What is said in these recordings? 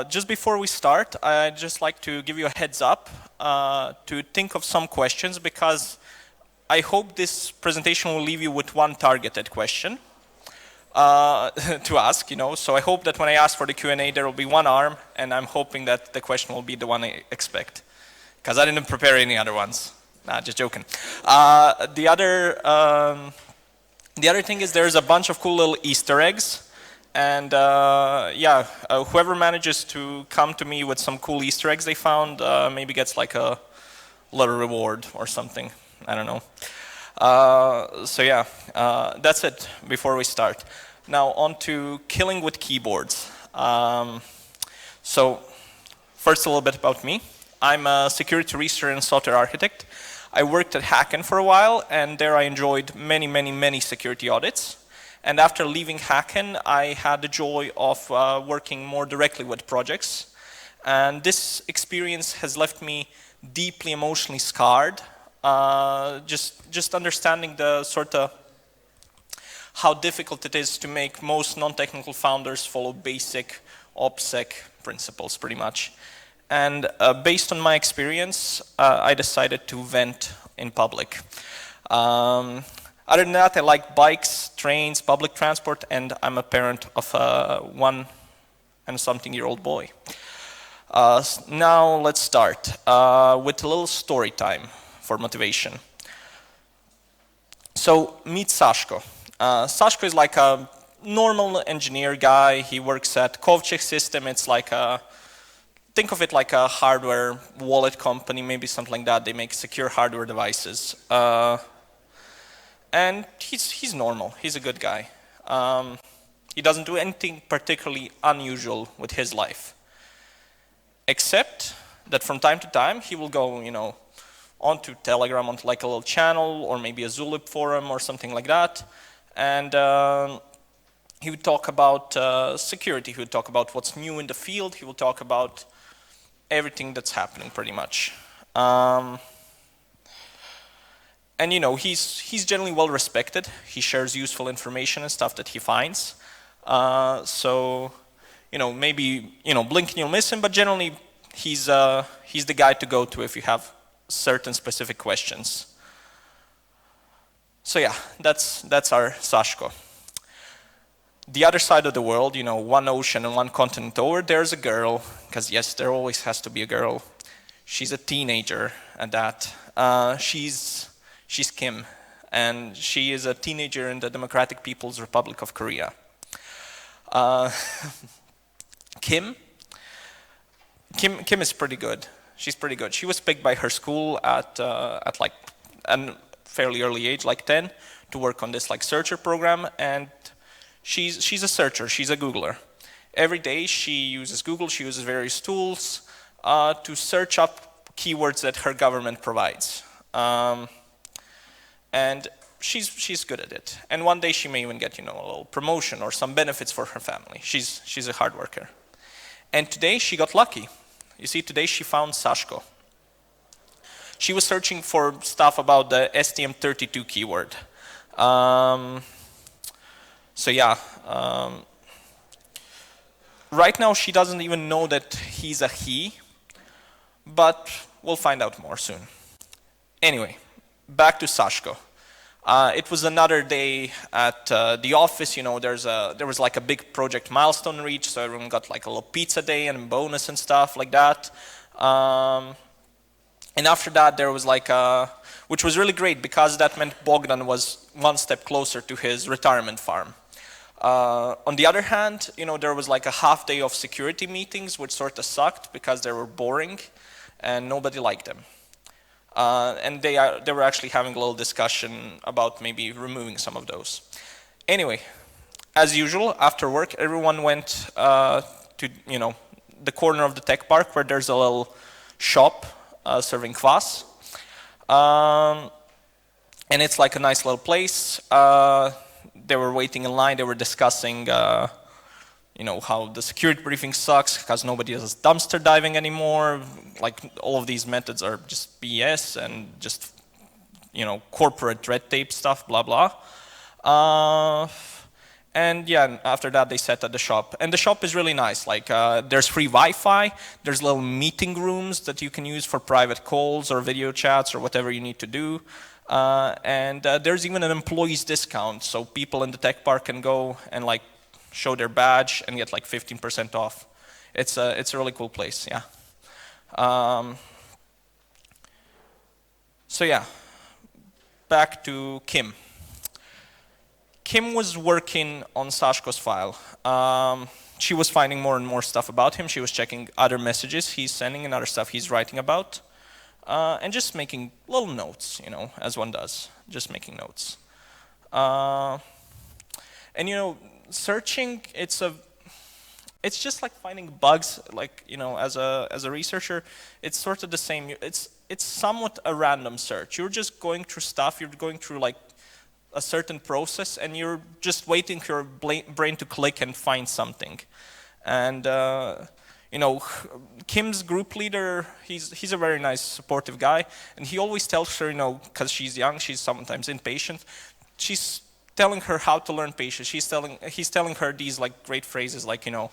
just before we start, I'd just like to give you a heads up to think of some questions, because I hope this presentation will leave you with one targeted question to ask, So I hope that when I ask for the Q&A, there will be one arm, and I'm hoping that the question will be the one I expect, because I didn't prepare any other ones. Nah, just joking. The other thing is there's a bunch of cool little Easter eggs. And whoever manages to come to me with some cool Easter eggs they found maybe gets like a little reward or something. I don't know. That's it before we start. Now on to killing with keyboards. So first a little bit about me. I'm a security researcher and software architect. I worked at Hacken for a while, and there I enjoyed many security audits. And after leaving Hacken, I had the joy of working more directly with projects. And this experience has left me deeply emotionally scarred. Just understanding the sort of how difficult it is to make most non-technical founders follow basic OPSEC principles, pretty much. And based on my experience, I decided to vent in public. Other than that, I like bikes, trains, public transport, and I'm a parent of a 1-and-something-year-old boy. Now let's start with a little story time for motivation. So meet Sashko. Sashko is like a normal engineer guy. He works at Kovchik System. It's like think of it like a hardware wallet company, maybe something like that. They make secure hardware devices. And he's normal. He's a good guy. He doesn't do anything particularly unusual with his life, except that from time to time he will go, onto Telegram, onto like a little channel, or maybe a Zulip forum or something like that, and he would talk about security. He would talk about what's new in the field. He will talk about everything that's happening, pretty much. And he's generally well respected. He shares useful information and stuff that he finds. Maybe blink and you'll miss him, but generally he's the guy to go to if you have certain specific questions. So yeah, that's our Sashko. The other side of the world, one ocean and one continent over, there's a girl, because yes, there always has to be a girl. She's a teenager at that. She's Kim, and she is a teenager in the Democratic People's Republic of Korea. Kim is pretty good. She's pretty good. She was picked by her school at like a fairly early age, like 10, to work on this like searcher program, and she's a searcher. She's a Googler. Every day she uses Google. She uses various tools to search up keywords that her government provides. And she's good at it. And one day she may even get, a little promotion or some benefits for her family. She's a hard worker. And today she got lucky. You see, today she found Sashko. She was searching for stuff about the STM32 keyword. Right now she doesn't even know that he's a he, but we'll find out more soon. Anyway, back to Sashko. It was another day at the office. There was like a big project milestone reached, so everyone got like a little pizza day and a bonus and stuff like that. And after that, there was like which was really great, because that meant Bogdan was one step closer to his retirement farm. On the other hand, there was like a half day of security meetings, which sort of sucked because they were boring and nobody liked them. And they were actually having a little discussion about maybe removing some of those. Anyway, as usual, after work, everyone went to the corner of the tech park where there's a little shop serving kvass. And it's like a nice little place. They were waiting in line. They were discussing how the security briefing sucks because nobody does dumpster diving anymore. Like, all of these methods are just BS and just, corporate red tape stuff, blah, blah. And yeah, after that they set at the shop. And the shop is really nice. Like there's free Wi-Fi, there's little meeting rooms that you can use for private calls or video chats or whatever you need to do. And there's even an employees discount, so people in the tech park can go and like show their badge and get like 15% off. It's a really cool place, yeah. So yeah, back to Kim. Kim was working on Sashko's file. She was finding more and more stuff about him. She was checking other messages he's sending and other stuff he's writing about. And just making little notes, you know, as one does, just making notes. And you know, searching, it's just like finding bugs. Like, you know, as a researcher, it's sort of the same. It's somewhat a random search. You're just going through stuff. You're going through like a certain process, and you're just waiting for your brain to click and find something. And you know, Kim's group leader, he's a very nice, supportive guy, and he always tells her, you know, because she's young, she's sometimes impatient, she's telling her how to learn patience. He's telling her these like great phrases, like, you know,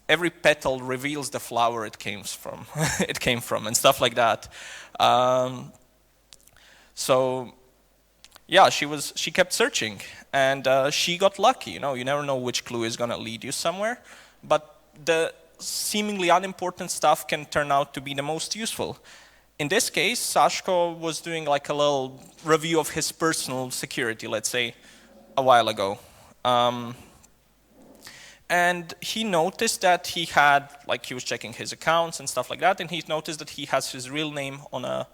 every petal reveals the flower it came from, and stuff like that. So yeah, she kept searching, and she got lucky. You know, you never know which clue is gonna lead you somewhere, but the seemingly unimportant stuff can turn out to be the most useful. In this case, Sashko was doing like a little review of his personal security, let's say, a while ago. And he noticed that he was checking his accounts and stuff like that, and he noticed that he has his real name on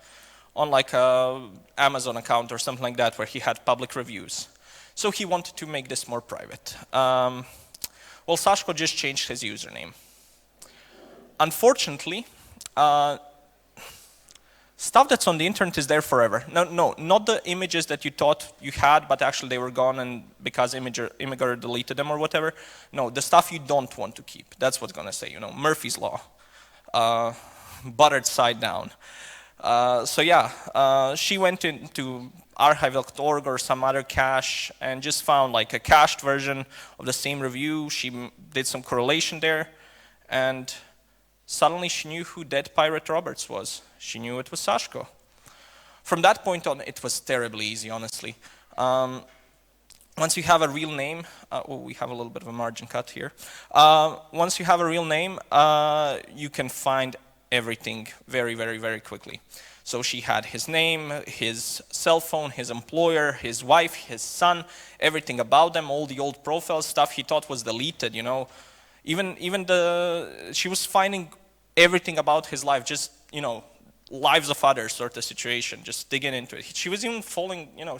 like a Amazon account or something like that, where he had public reviews. So he wanted to make this more private. Well, Sashko just changed his username. Unfortunately, stuff that's on the internet is there forever. No, not the images that you thought you had, but actually they were gone and because Imgur deleted them or whatever. No, the stuff you don't want to keep. That's what's gonna say, you know, Murphy's Law. Buttered side down. So yeah, she went into archive.org or some other cache and just found like a cached version of the same review. She did some correlation there, and suddenly she knew who Dead Pirate Roberts was. She knew it was Sashko. From that point on, it was terribly easy, honestly. Once you have a real name, we have a little bit of a margin cut here. Once you have a real name, you can find everything very, very, very quickly. So she had his name, his cell phone, his employer, his wife, his son, everything about them, all the old profile stuff he thought was deleted, you know. She was finding everything about his life, just, you know, lives of others sort of situation, just digging into it. She was even falling, you know,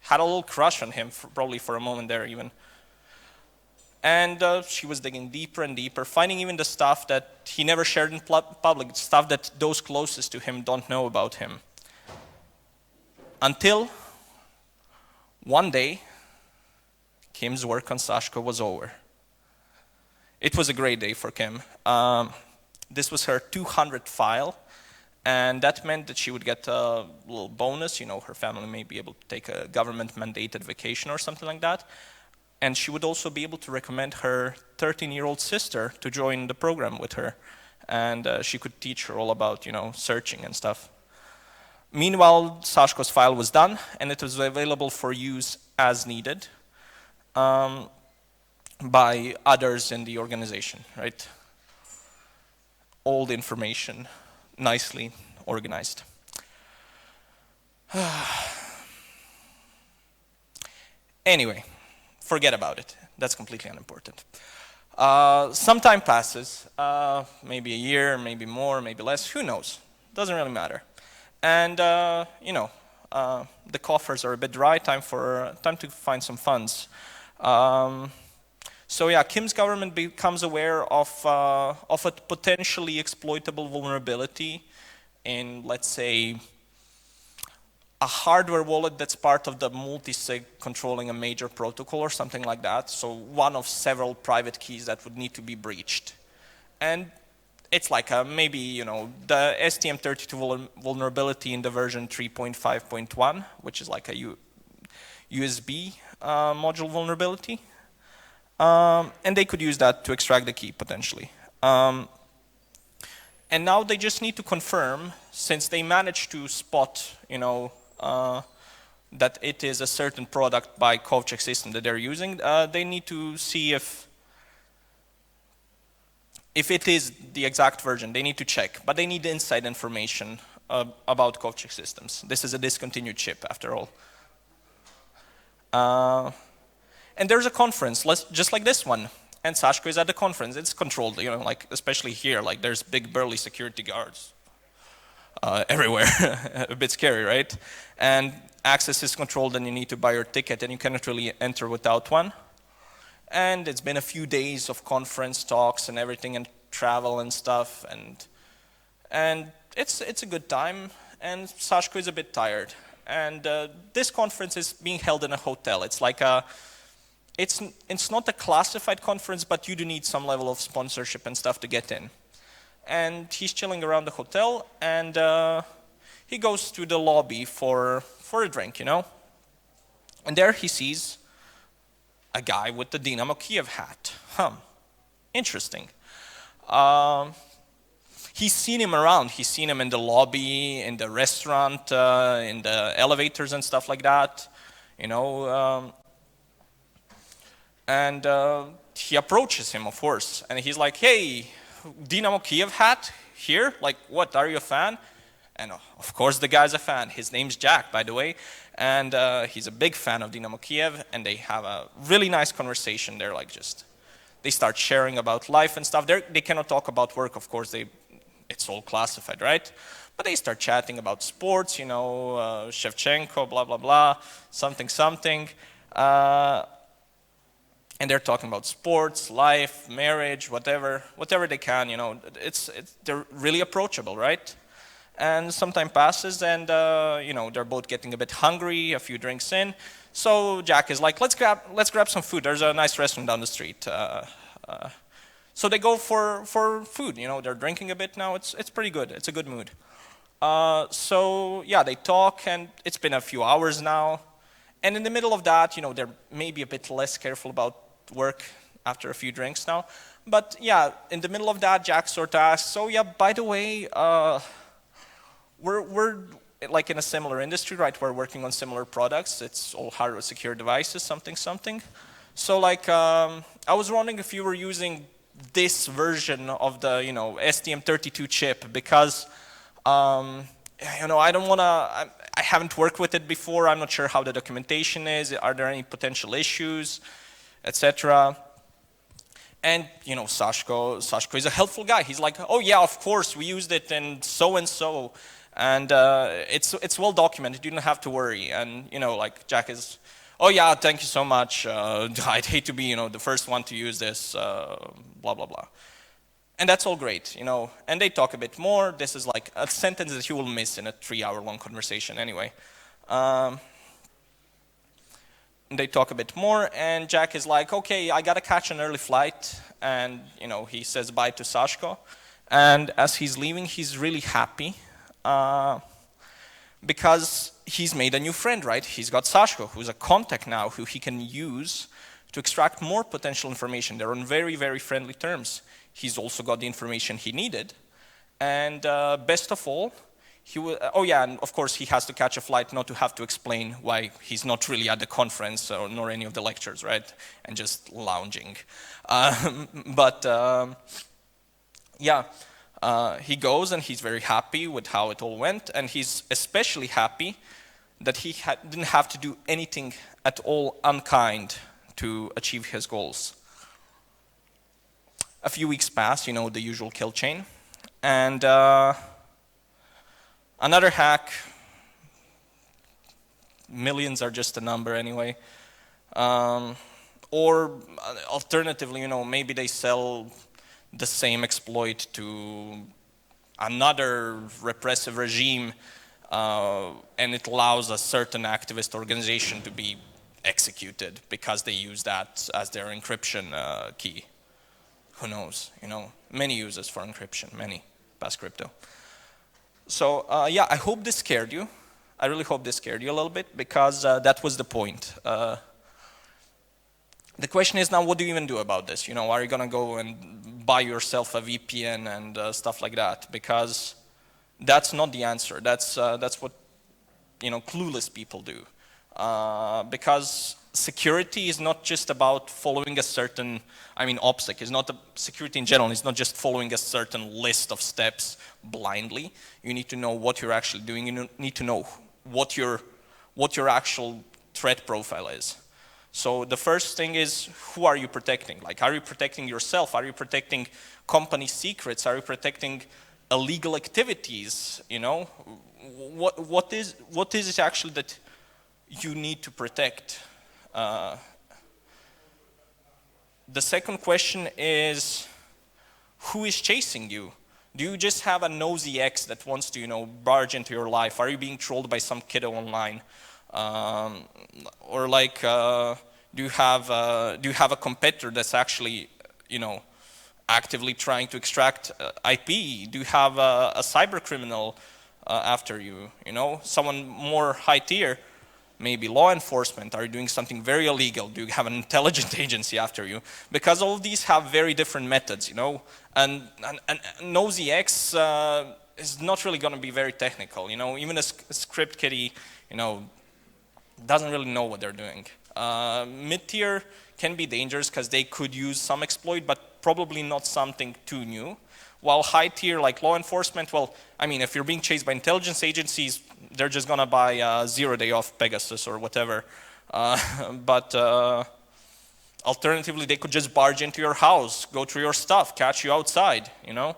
had a little crush on him, probably for a moment there even. And she was digging deeper and deeper, finding even the stuff that he never shared in public, stuff that those closest to him don't know about him. Until one day, Kim's work on Sashko was over. It was a great day for Kim. This was her 200th file, and that meant that she would get a little bonus. You know, her family may be able to take a government-mandated vacation or something like that. And she would also be able to recommend her 13-year-old sister to join the program with her. And she could teach her all about, you know, searching and stuff. Meanwhile, Sashko's file was done, and it was available for use as needed by others in the organization, right? All the information nicely organized. Anyway, forget about it. That's completely unimportant. Some time passes, maybe a year, maybe more, maybe less, who knows? Doesn't really matter. And you know, the coffers are a bit dry, time to find some funds. So yeah, Kim's government becomes aware of a potentially exploitable vulnerability in, let's say, a hardware wallet that's part of the multi-sig controlling a major protocol or something like that. So one of several private keys that would need to be breached. And it's like maybe, you know, the STM32 vulnerability in the version 3.5.1, which is like a USB module vulnerability. And they could use that to extract the key, potentially. And now they just need to confirm, since they managed to spot, that it is a certain product by Kovcek system that they're using, they need to see if it is the exact version. They need to check, but they need inside information about Kovcek systems. This is a discontinued chip, after all. And there's a conference, just like this one. And Sashko is at the conference. It's controlled, like especially here, like there's big burly security guards everywhere. A bit scary, right? And access is controlled, and you need to buy your ticket, and you cannot really enter without one. And it's been a few days of conference talks and everything, and travel and stuff, and it's a good time. And Sashko is a bit tired. And this conference is being held in a hotel. It's like it's not a classified conference, but you do need some level of sponsorship and stuff to get in. And he's chilling around the hotel, and he goes to the lobby for a drink, And there he sees a guy with the Dynamo Kiev hat. Interesting. He's seen him around. He's seen him in the lobby, in the restaurant, in the elevators and stuff like that, And he approaches him, of course, and he's like, "Hey, Dynamo Kiev hat here? Like, what, are you a fan?" And of course the guy's a fan. His name's Jack, by the way, and he's a big fan of Dynamo Kiev, and they have a really nice conversation. They're like they start sharing about life and stuff. They cannot talk about work, of course, it's all classified, right? But they start chatting about sports, Shevchenko, blah, blah, blah, something. And they're talking about sports, life, marriage, whatever they can, they're really approachable, right? And some time passes, and they're both getting a bit hungry, a few drinks in. So Jack is like, let's grab some food. There's a nice restaurant down the street. So they go for food. They're drinking a bit now. It's pretty good. It's a good mood. So yeah, they talk, and it's been a few hours now. And in the middle of that, they're maybe a bit less careful about work after a few drinks now. But yeah, in the middle of that, Jack sort of asks, "So yeah, by the way, we're like in a similar industry, right? We're working on similar products. It's all hardware secure devices, something. So like, I was wondering if you were using this version of the STM32 chip, because I don't want to. I haven't worked with it before. I'm not sure how the documentation is. Are there any potential issues, etc.?" And Sashko is a helpful guy. He's like, "Oh yeah, of course, we used it in so and so, and it's well documented. You don't have to worry." And like Jack is, "Oh yeah, thank you so much. I'd hate to be the first one to use this. Blah blah blah." And that's all great, And they talk a bit more. This is like a sentence that you will miss in a 3-hour-long conversation anyway. They talk a bit more, and Jack is like, "Okay, I gotta catch an early flight," and he says bye to Sashko. And as he's leaving, he's really happy because he's made a new friend, right? He's got Sashko, who's a contact now, who he can use to extract more potential information. They're on very, very friendly terms. He's also got the information he needed, and best of all, and of course he has to catch a flight not to have to explain why he's not really at the conference nor any of the lectures, right? And just lounging. He goes, and he's very happy with how it all went, and he's especially happy that he didn't have to do anything at all unkind to achieve his goals. A few weeks pass, the usual kill chain, and another hack. Millions are just a number anyway. Or alternatively, maybe they sell the same exploit to another repressive regime, and it allows a certain activist organization to be executed because they use that as their encryption key. Who knows? Many uses for encryption, many past crypto. So yeah, I hope this scared you. I really hope this scared you a little bit, because that was the point. The question is now, what do you even do about this? You know, are you gonna go and buy yourself a VPN and stuff like that? Because that's not the answer. That's what, you know, clueless people do. Because security is not just about following a certain, I mean, OPSEC is not, security in general is not just following a certain list of steps blindly. You need to know what you're actually doing. You need to know what your actual threat profile is. So the first thing is, who are you protecting? Like, are you protecting yourself? Are you protecting company secrets? Are you protecting illegal activities? You know, what is it actually that you need to protect? The second question is, who is chasing you? Do you just have a nosy ex that wants to, you know, barge into your life? Are you being trolled by some kiddo online? Or like, do you have a competitor that's actually, you know, actively trying to extract IP? Do you have a cyber criminal after you? You know, someone more high tier, maybe law enforcement. Are you doing something very illegal? Do you have an intelligence agency after you? Because all of these have very different methods, you know, and nosy X is not really going to be very technical, you know. Even a script kiddie, you know, doesn't really know what they're doing. Mid-tier can be dangerous because they could use some exploit, but probably not something too new. While high tier, like law enforcement, well, I mean, if you're being chased by intelligence agencies, they're just gonna buy a 0 day off Pegasus or whatever. But alternatively, they could just barge into your house, go through your stuff, catch you outside, you know?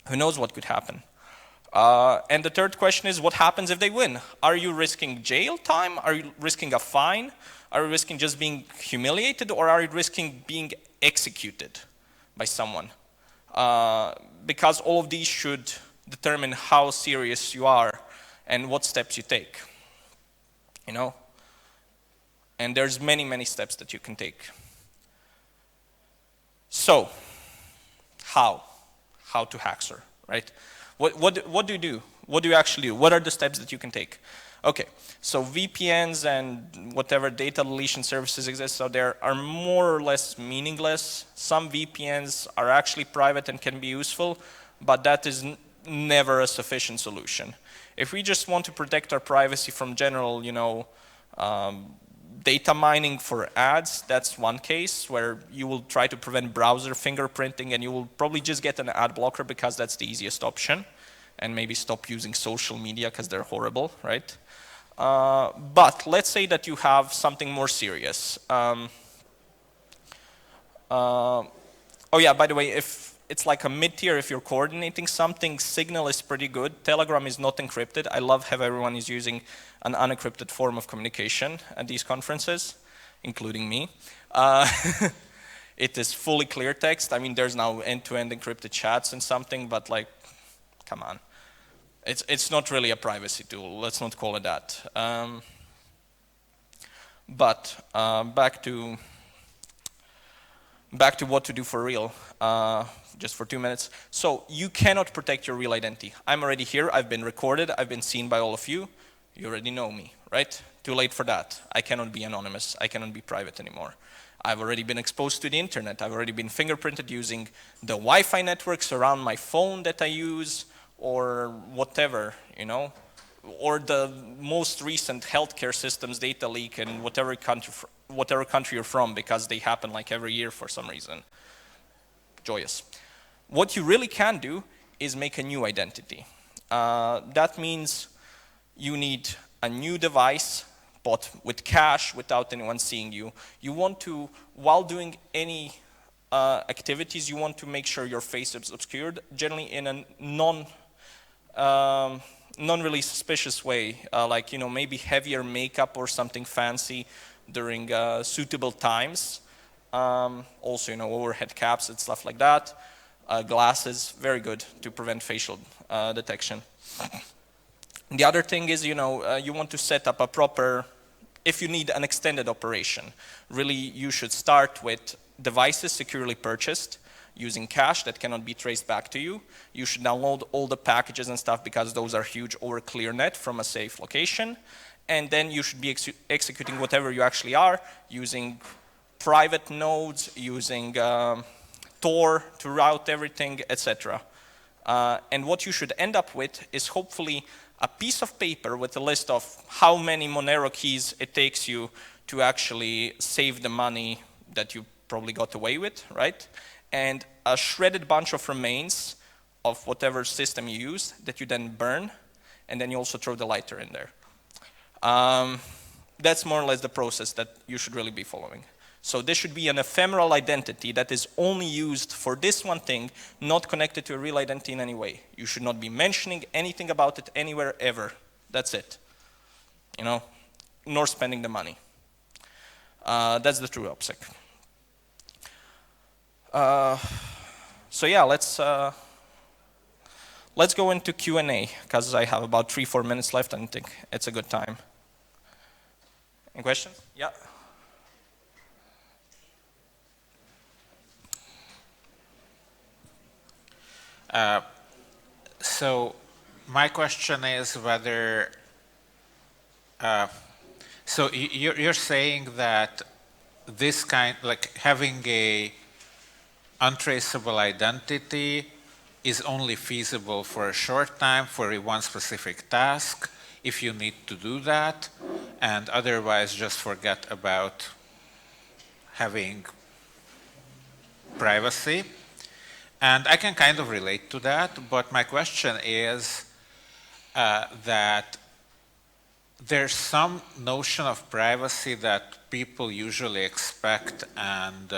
Who knows what could happen? And the third question is, what happens if they win? Are you risking jail time? Are you risking a fine? Are you risking just being humiliated, or are you risking being executed by someone? Because all of these should determine how serious you are and what steps you take, you know? And there's many, many steps that you can take. So, how to hacker, right? What do you do? What do you actually do? What are the steps that you can take? Okay, so VPNs and whatever data deletion services exist out there are more or less meaningless. Some VPNs are actually private and can be useful, but that is never a sufficient solution. If we just want to protect our privacy from general, you know, data mining for ads, that's one case where you will try to prevent browser fingerprinting, and you will probably just get an ad blocker because that's the easiest option, and maybe stop using social media because they're horrible, right? But let's say that you have something more serious. Oh yeah, by the way, if it's like a mid-tier, if you're coordinating something, Signal is pretty good. Telegram is not encrypted. I love how everyone is using an unencrypted form of communication at these conferences, including me. It is fully clear text. I mean, there's now end-to-end encrypted chats and something, but like, come on. It's not really a privacy tool. Let's not call it that. Back to what to do for real, just for 2 minutes. So you cannot protect your real identity. I'm already here, I've been recorded, I've been seen by all of you. You already know me, right? Too late for that. I cannot be anonymous, I cannot be private anymore. I've already been exposed to the internet, I've already been fingerprinted using the Wi-Fi networks around my phone that I use, or whatever, you know? Or the most recent healthcare systems data leak in whatever country you're from, because they happen like every year for some reason. Joyous. What you really can do is make a new identity. That means you need a new device, but with cache, without anyone seeing you. You want to, while doing any activities, you want to make sure your face is obscured, generally in a non-really suspicious way, like, you know, maybe heavier makeup or something fancy during suitable times. Also, you know, overhead caps and stuff like that. Glasses, very good to prevent facial detection. The other thing is, you know, you want to set up a proper, if you need an extended operation, really you should start with devices securely purchased, using cache that cannot be traced back to you. You should download all the packages and stuff because those are huge over ClearNet from a safe location. And then you should be executing whatever you actually are using private nodes, using Tor to route everything, etc. And what you should end up with is hopefully a piece of paper with a list of how many Monero keys it takes you to actually save the money that you probably got away with, right? And a shredded bunch of remains of whatever system you use that you then burn, and then you also throw the lighter in there. That's more or less the process that you should really be following. So this should be an ephemeral identity that is only used for this one thing, not connected to a real identity in any way. You should not be mentioning anything about it anywhere ever. That's it. You know, nor spending the money. That's the true OPSEC. So yeah, let's go into Q&A, because I have about 3-4 minutes left, and I think it's a good time. Any questions? Yeah. So my question is whether, so you're saying that this kind, like having a untraceable identity is only feasible for a short time for one specific task if you need to do that, and otherwise just forget about having privacy. And I can kind of relate to that, but my question is that there's some notion of privacy that people usually expect and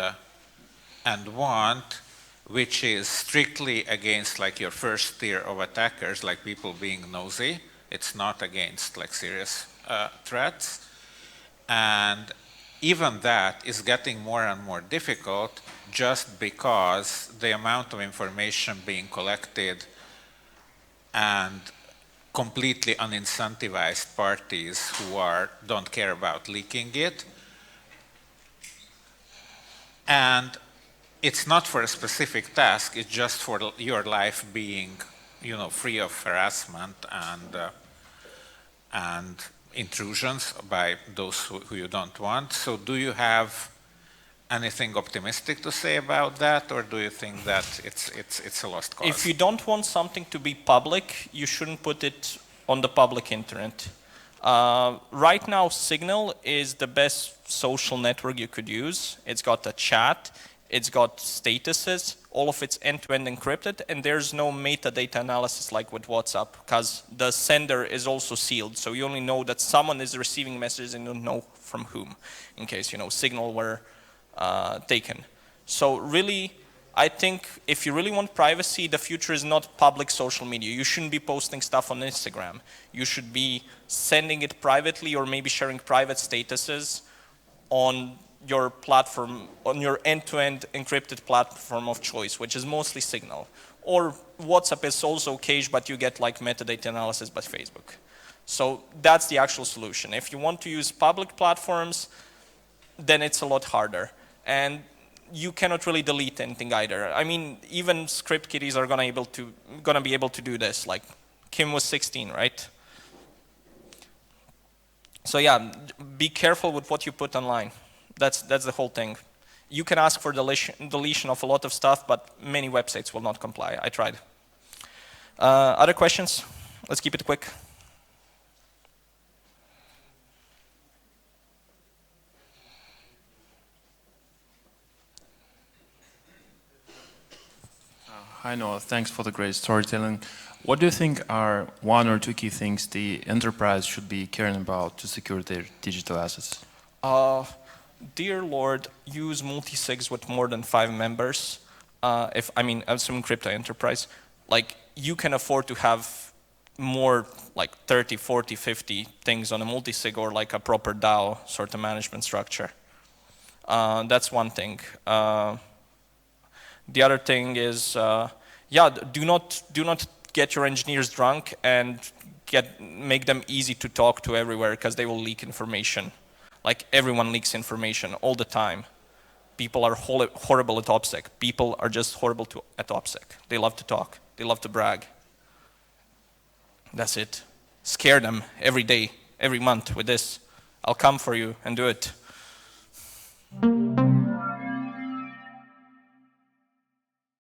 want, which is strictly against like your first tier of attackers, like people being nosy. It's not against like serious threats. And even that is getting more and more difficult just because the amount of information being collected and completely unincentivized parties who don't care about leaking it. And it's not for a specific task, it's just for your life being, you know, free of harassment and intrusions by those who you don't want. So do you have anything optimistic to say about that, or do you think that it's a lost cause? If you don't want something to be public, you shouldn't put it on the public internet. Right now, Signal is the best social network you could use. It's got a chat, it's got statuses, all of it's end-to-end encrypted, and there's no metadata analysis like with WhatsApp, because the sender is also sealed, so you only know that someone is receiving messages and you don't know from whom, in case, you know, Signal were taken. So really, I think if you really want privacy, the future is not public social media. You shouldn't be posting stuff on Instagram. You should be sending it privately, or maybe sharing private statuses on your platform, on your end-to-end encrypted platform of choice, which is mostly Signal. Or WhatsApp is also okay, but you get like metadata analysis by Facebook. So that's the actual solution. If you want to use public platforms, then it's a lot harder. And you cannot really delete anything either. I mean, even script kiddies are gonna be able to do this. Like Kim was 16, right? So yeah, be careful with what you put online. That's the whole thing. You can ask for deletion of a lot of stuff, but many websites will not comply. I tried. Other questions? Let's keep it quick. Hi Noah, thanks for the great storytelling. What do you think are one or two key things the enterprise should be caring about to secure their digital assets? Dear Lord, use multi-sigs with more than 5 members. I'm some crypto enterprise, like you can afford to have more like 30, 40, 50 things on a multi-sig, or like a proper DAO sort of management structure. That's one thing. The other thing is, do not get your engineers drunk and make them easy to talk to everywhere, because they will leak information. Like everyone leaks information all the time. People are horrible at OPSEC. People are just horrible at OPSEC. They love to talk. They love to brag. That's it. Scare them every day, every month with this. I'll come for you and do it.